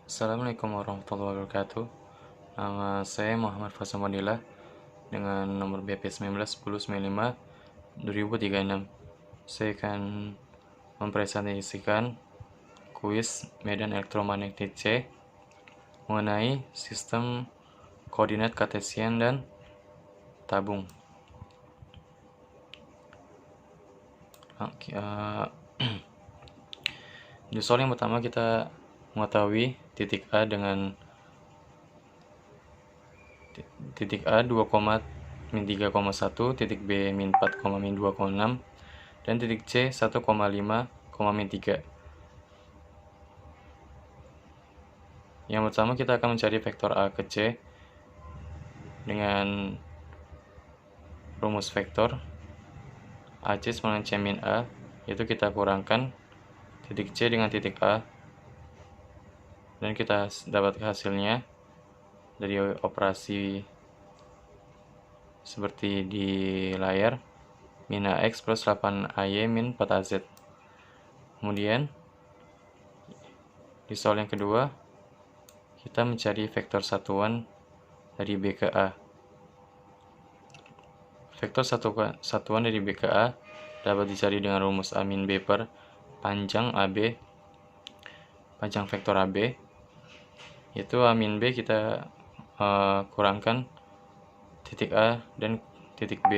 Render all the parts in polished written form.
Assalamualaikum warahmatullahi wabarakatuh. Nama saya Muhammad Faisal Fadila dengan nomor BP 191095-2036. Saya akan mempresentasikan kuis medan elektromagnetik C mengenai sistem koordinat kartesian dan tabung. Di soal yang pertama kita mengetahui titik A dengan titik A 2,-3,1, titik B -4,-2,6, dan titik C 1,5,-3. Yang pertama kita akan mencari vektor A ke C dengan rumus vektor AC sama dengan C min A, yaitu kita kurangkan titik C dengan titik A, dan kita dapat hasilnya dari operasi seperti di layar, min AX plus 8AY min 4AZ. Kemudian di soal yang kedua kita mencari vektor satuan dari B ke A. Vektor satuan dari B ke A dapat dicari dengan rumus A min B per panjang AB, panjang vektor AB, yaitu A min B kita kurangkan titik A dan titik B.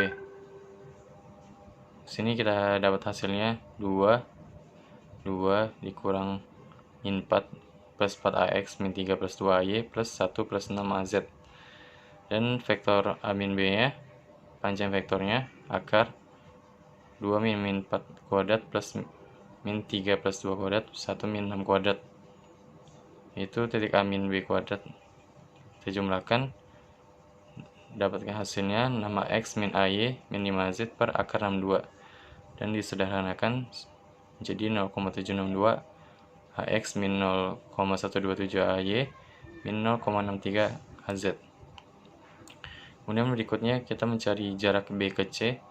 Sini kita dapat hasilnya 2 dikurang min 4 plus 4AX min 3 plus 2AY plus 1 plus 6AZ. Dan vektor A min B nya, panjang vektornya akar 2 min 4 kuadrat plus min 3 plus 2 kuadrat plus 1 min 6 kuadrat, yaitu titik A min B kuadrat. Kita jumlahkan, dapatkan hasilnya 6AX min AY min 5AZ per akar 62, dan disederhanakan menjadi 0,762 AX min 0,127 AY min 0,63 AZ. Kemudian berikutnya kita mencari jarak B ke C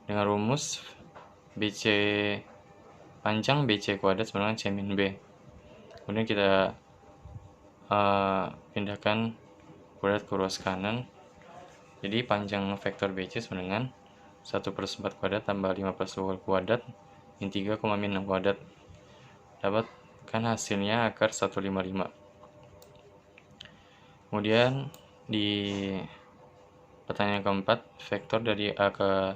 dengan rumus BC panjang BC kuadrat sama dengan C min B. Kemudian kita pindahkan kuadrat ke ruas kanan. Jadi panjang vektor BC sama dengan 1 plus 4 kuadrat tambah 5 plus 2 kuadrat min 3, min 6 kuadrat. Dapatkan hasilnya akar 155. Kemudian di pertanyaan keempat, vektor dari A ke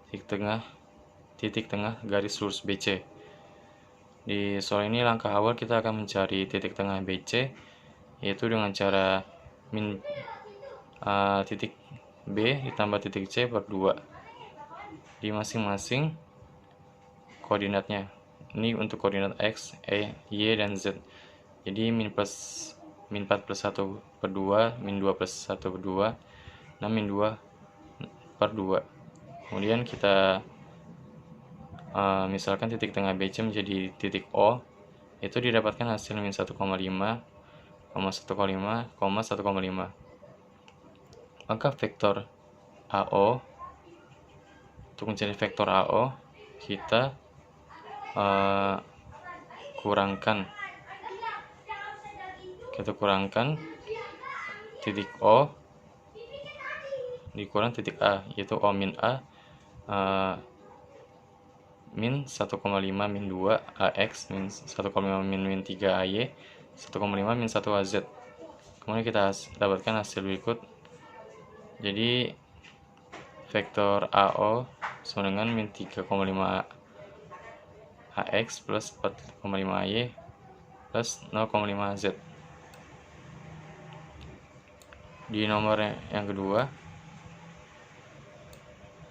titik tengah garis lurus BC. Di soal ini langkah awal kita akan mencari titik tengah BC, yaitu dengan cara min titik B ditambah titik C per 2 di masing-masing koordinatnya. Ini untuk koordinat X, Y, dan Z. Jadi min 4 plus 1 per 2, min 2 plus 1 per 2, 6 min 2 per 2. Kemudian kita misalkan titik tengah BC menjadi titik O, itu didapatkan hasil min 1,5, 1,5, 1,5. Maka vektor AO, untuk mencari vektor AO kita kurangkan titik O dikurang titik A, yaitu O min A min 1,5 min 2 AX min 1,5 min 3 AY 1,5 min 1 AZ. Kemudian kita dapatkan hasil berikut. Jadi vektor AO sama dengan min 3,5 AX plus 4,5 AY plus 0,5 AZ. Di nomor yang kedua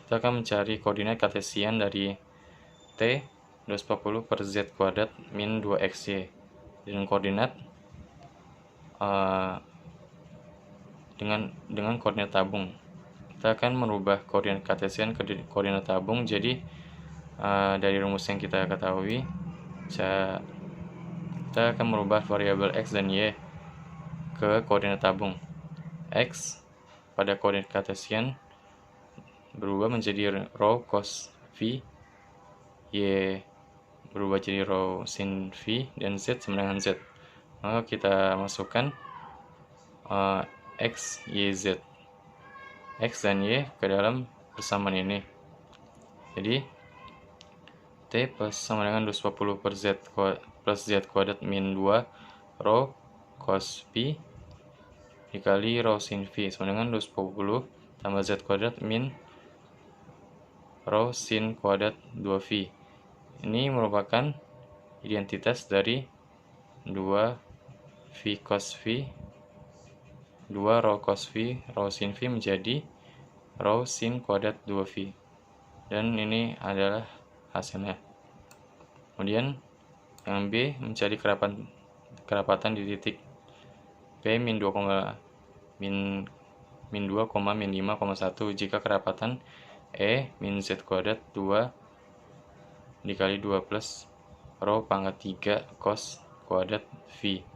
kita akan mencari koordinat kartesian dari T 240 per Z kuadrat min 2XY dengan koordinat dengan koordinat tabung. Kita akan merubah koordinat kartesian ke koordinat tabung. Jadi dari rumus yang kita ketahui, kita akan merubah variabel X dan Y ke koordinat tabung. X pada koordinat kartesian berubah menjadi rho cos V, Y berubah jadi rho sin V, dan Z sama dengan Z. maka kita masukkan X, Y, Z. X dan Y ke dalam persamaan ini. Jadi T plus sama dengan 240 per Z plus Z kuadrat min 2 rho cos Phi dikali rho sin Phi sama dengan 240 tambah Z kuadrat min rho sin kuadrat 2 Phi. Ini merupakan identitas dari 2 Phi cos Phi 2 rho cos Phi rho sin Phi menjadi rho sin kuadrat 2 Phi. Dan ini adalah hasilnya. Kemudian yang B mencari kerapatan di titik P min 2, min 2, min 5,1 jika kerapatan E min Z kuadrat 2 dikali 2 plus rho pangkat 3 cos kuadrat Phi.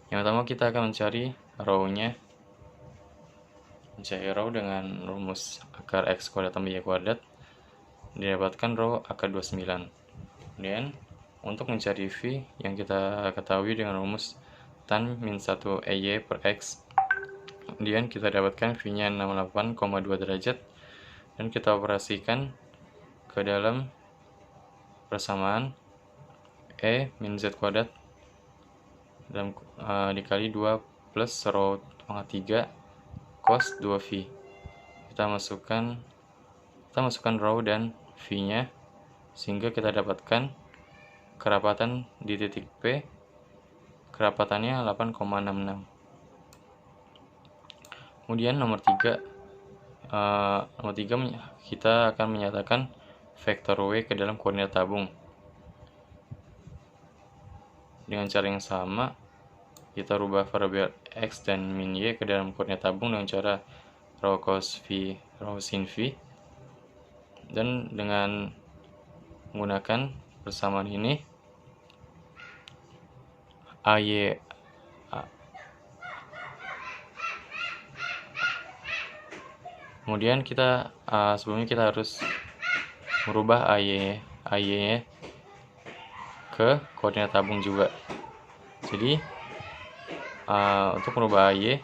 Yang pertama kita akan mencari rho-nya. Mencari rho dengan rumus akar X kuadrat tambah Y kuadrat didapatkan rho akar 29. Kemudian untuk mencari V yang kita ketahui dengan rumus tan min 1 EY per X, kemudian kita dapatkan V-nya 68,2 derajat dan kita operasikan ke dalam persamaan E min Z kuadrat dan dikali 2 plus rho pangkat 3 cos 2V. Kita masukkan rho dan V-nya sehingga kita dapatkan kerapatan di titik P, kerapatannya 8,66. Kemudian nomor 3 kita akan menyatakan vektor W ke dalam koordinat tabung. Dengan cara yang sama, kita rubah variabel X dan min Y ke dalam koordinat tabung dengan cara rho cos V, rho sin V. Dan dengan menggunakan persamaan ini, AY kemudian kita sebelumnya kita harus merubah AY ke koordinat tabung juga. Jadi untuk merubah AY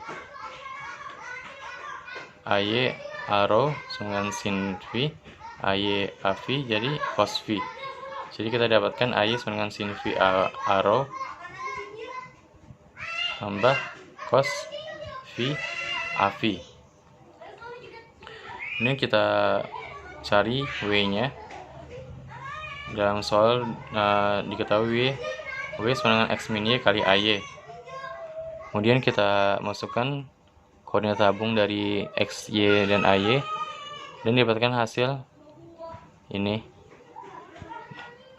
A rho dengan sin V, AY A V jadi cos V. Jadi kita dapatkan AY sama dengan sin V A rho tambah cos V A V. Ini kita cari W-nya. Dalam soal diketahui W sama dengan X min Y kali AY. Kemudian kita masukkan koordinat tabung dari X, Y, dan AY dan dapatkan hasil ini,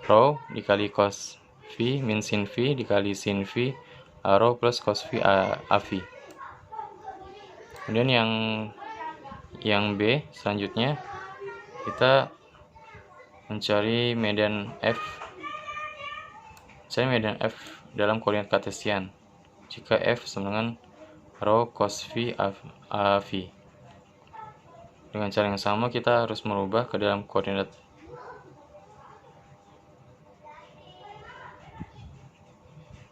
rho dikali cos V min sin V dikali sin V A rho plus cos V A V. Kemudian yang B selanjutnya kita mencari medan F. Medan F dalam koordinat kartesian jika F sama dengan rho cos V A V. Dengan cara yang sama kita harus merubah ke dalam koordinat.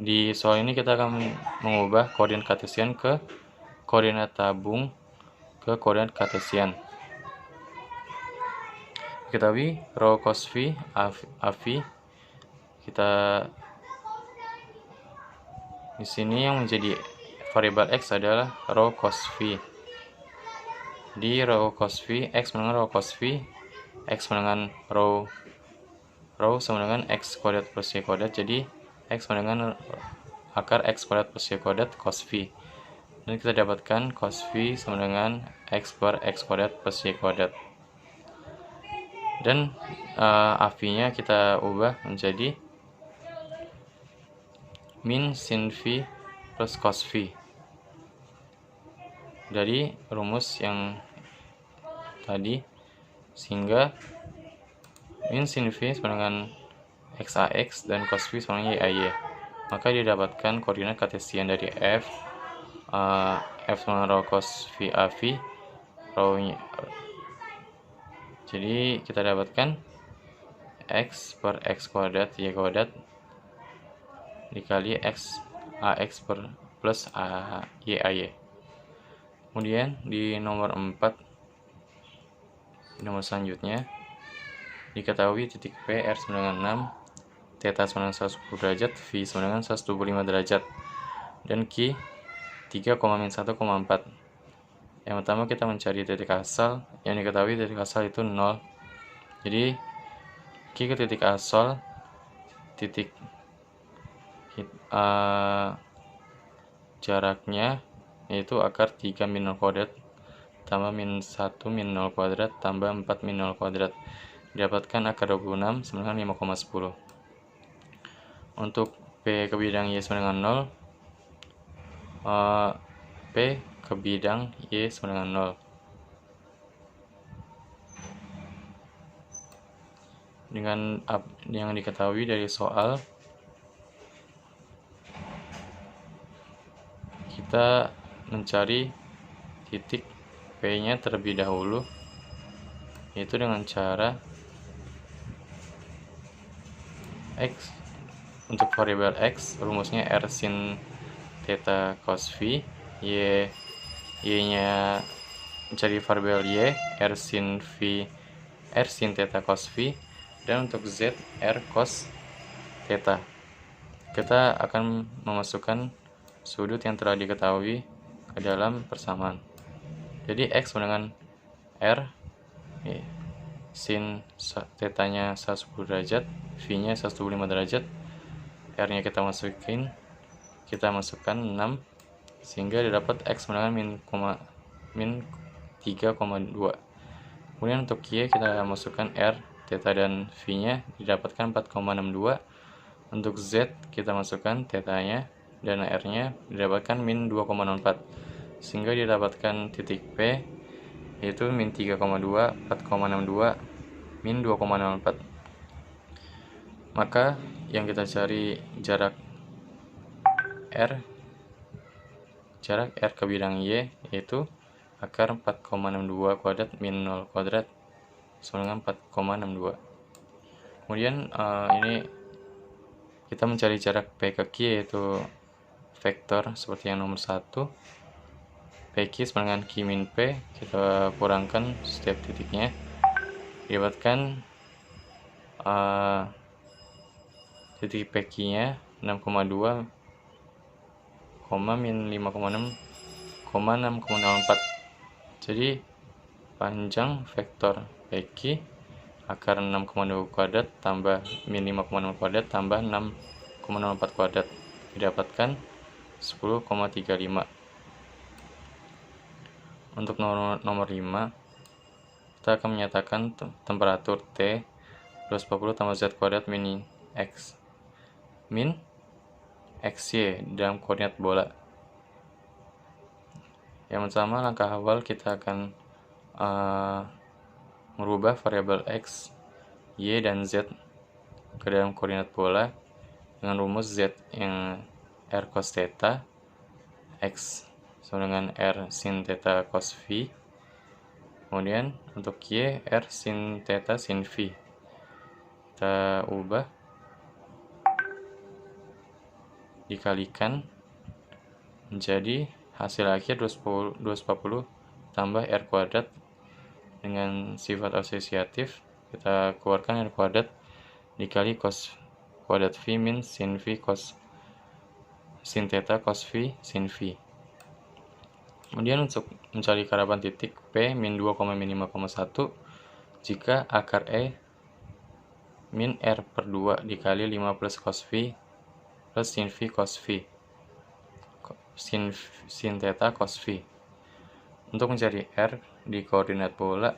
Di soal ini kita akan mengubah koordinat kartesian ke koordinat tabung ke koordinat kartesian. Ketahui rho cos V A V, kita di sini yang menjadi variabel X adalah rho cos V. Di rho cos V, X sama dengan rho cos V, X sama dengan rho sama dengan X kuadrat plus Y kuadrat, jadi X sama dengan akar X kuadrat plus Y kuadrat cos V. Dan kita dapatkan cos V sama dengan X per X kuadrat plus Y kuadrat. Dan AV-nya kita ubah menjadi min sin V plus cos V dari rumus yang tadi, sehingga min sin V sama dengan XAX dan cos V sama dengan YAY. Maka didapatkan koordinat kartesian dari F sama rho cos V AV, rho-nya. Jadi kita dapatkan X per X kuadrat Y kuadrat dikali X AX plus YAY. Kemudian di nomor 4, nomor selanjutnya, diketahui titik P R sama dengan 6, theta sama dengan 110 derajat, V sama dengan 125 derajat, dan Q 3,-1,4. Yang pertama kita mencari titik asal, yang diketahui titik asal itu 0. Jadi Q ke titik asal, titik jaraknya yaitu akar 3 min 0 kuadrat tambah min 1 min 0 kuadrat tambah 4 min 0 kuadrat, didapatkan akar 26 sama dengan 5,10. Untuk P ke bidang Y sama dengan 0, P ke bidang Y sama dengan 0. Dengan yang diketahui dari soal, kita mencari titik P-nya terlebih dahulu, yaitu dengan cara X. Untuk variabel X, rumusnya R sin theta cos V, Y-nya mencari variabel Y, R sin theta cos V, dan untuk Z, R cos theta. Kita akan memasukkan sudut yang telah diketahui ke dalam persamaan. Jadi X sama dengan R, sin theta-nya 110 derajat, V-nya 125 derajat, R-nya kita masukkan 6, sehingga didapat X sama dengan min 3,2. Kemudian untuk Y kita masukkan R, theta dan V-nya, didapatkan 4,62. Untuk Z kita masukkan theta-nya dan R-nya, didapatkan min 2,04, sehingga didapatkan titik P yaitu min 3,2, 4,62, min 2,04. Maka yang kita cari jarak R ke bidang Y yaitu akar 4,62 kuadrat min 0 kuadrat sama dengan 4,62. Kemudian ini kita mencari jarak P ke Q, yaitu vektor seperti yang nomor 1. PQ sama dengan Q min P, kita kurangkan setiap titiknya, didapatkan titik PQ nya 6,2, min 5,6,6,04. Jadi panjang vektor PQ akar 6,2 kuadrat tambah min 5,6 kuadrat tambah 6,04 kuadrat, didapatkan 10,35. Untuk nomor 5, kita akan menyatakan temperatur T 240 tambah Z kuadrat min XY dalam koordinat bola. Yang pertama, langkah awal kita akan merubah variabel X, Y, dan Z ke dalam koordinat bola dengan rumus Z yang R cos theta, X sama dengan R sin theta cos V. Kemudian untuk Y, R sin theta sin V. Kita ubah, dikalikan menjadi hasil akhir 240 tambah R kuadrat dengan sifat asosiatif. Kita keluarkan R kuadrat dikali cos kuadrat V min sin V cos sin theta cos V sin V. Kemudian untuk mencari karaban titik P min 2, min 5,1, jika akar E min R per 2 dikali 5 plus cos V plus sin V cos V sin theta cos V. Untuk mencari R di koordinat bola,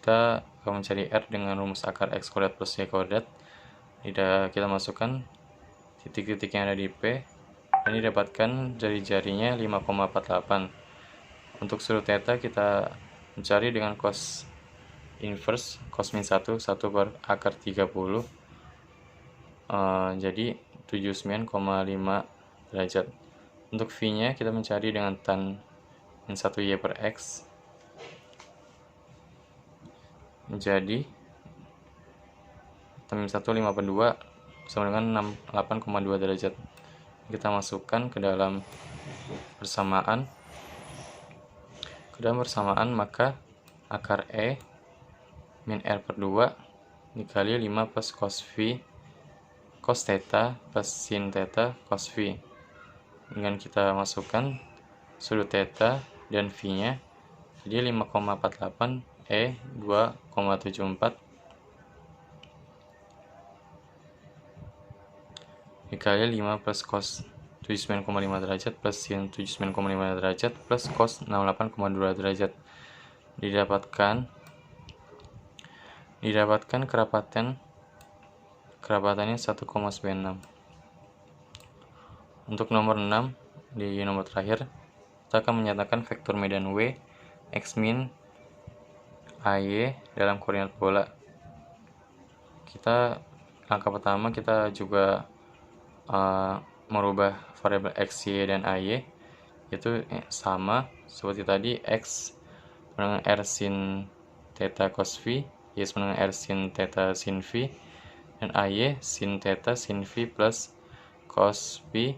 kita akan mencari R dengan rumus akar X kuadrat plus Y kuadrat. Kita masukkan titik-titik yang ada di P, dan didapatkan jari-jarinya 5,48. Untuk sudut theta kita mencari dengan cos inverse cos min 1 per akar 30, jadi 79,5 derajat. Untuk V-nya kita mencari dengan tan min 1Y per X, menjadi min 1 5/2 sama dengan 68,2 derajat. Kita masukkan ke dalam persamaan. Maka akar E min R/2 dikali 5 plus cos theta plus sin theta cos phi. Dengan kita masukkan sudut theta dan phi-nya, jadi 5,48 E 2,74 dikali 5 plus cos 79,5 derajat plus sin 79,5 derajat plus cos 68,2 derajat. Didapatkan kerapatannya 1,96. Untuk nomor 6, di nomor terakhir, kita akan menyatakan vektor medan W x min AY dalam koordinat bola. Langkah pertama kita juga merubah variabel x, y, dan ay, itu sama seperti tadi. X dengan r sin theta cos phi, y dengan r sin theta sin phi, dan ay sin theta sin phi plus cos phi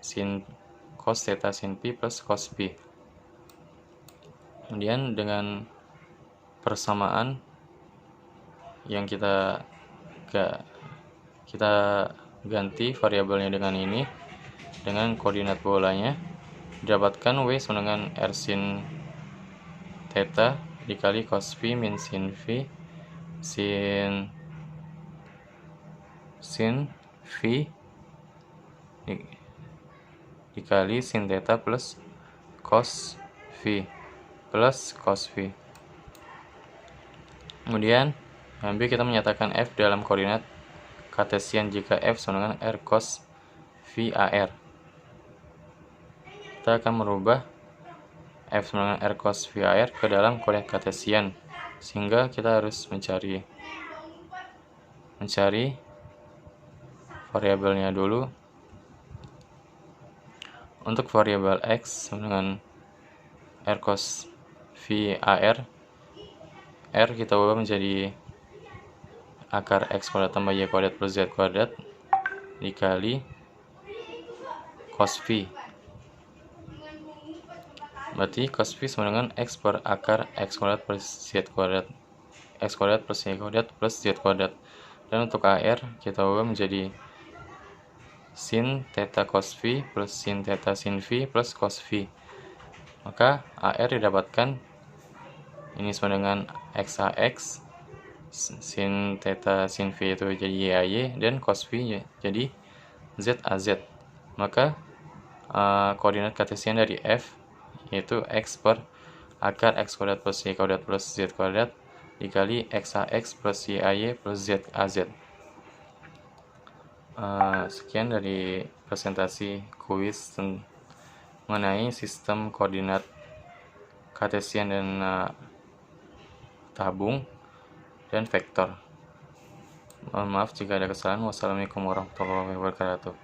sin cos theta sin phi plus cos phi. Kemudian dengan persamaan yang kita ganti variabelnya dengan koordinat bolanya, didapatkan W sama dengan R sin theta dikali cos phi min sin phi sin phi dikali sin theta plus cos phi. Kemudian kita menyatakan F dalam koordinat Kartesian jika F sama dengan R cos phi AR. Kita akan merubah F sama dengan R cos phi AR ke dalam koordinat Kartesian, sehingga kita harus mencari variabelnya dulu. Untuk variabel X sama dengan R cos phi AR, R kita ubah menjadi akar X kuadrat tambah Y kuadrat plus Z kuadrat dikali cos phi. Berarti cos phi sama dengan X per akar X kuadrat plus Z kuadrat, X kuadrat plus Y kuadrat plus Z kuadrat. Dan untuk AR kita ubah menjadi sin theta cos phi plus sin theta sin phi plus cos phi. Maka AR didapatkan ini sama dengan XAX, sin theta sin phi itu jadi YAY, dan cos phi jadi ZAZ. Maka koordinat Kartesian dari F yaitu X per akar X kuadrat plus Y kuadrat plus Z kuadrat dikali XAX plus YAY plus ZAZ. Sekian dari presentasi kuis mengenai sistem koordinat Kartesian dan tabung dan vektor. Mohon maaf jika ada kesalahan. Wassalamualaikum warahmatullahi wabarakatuh.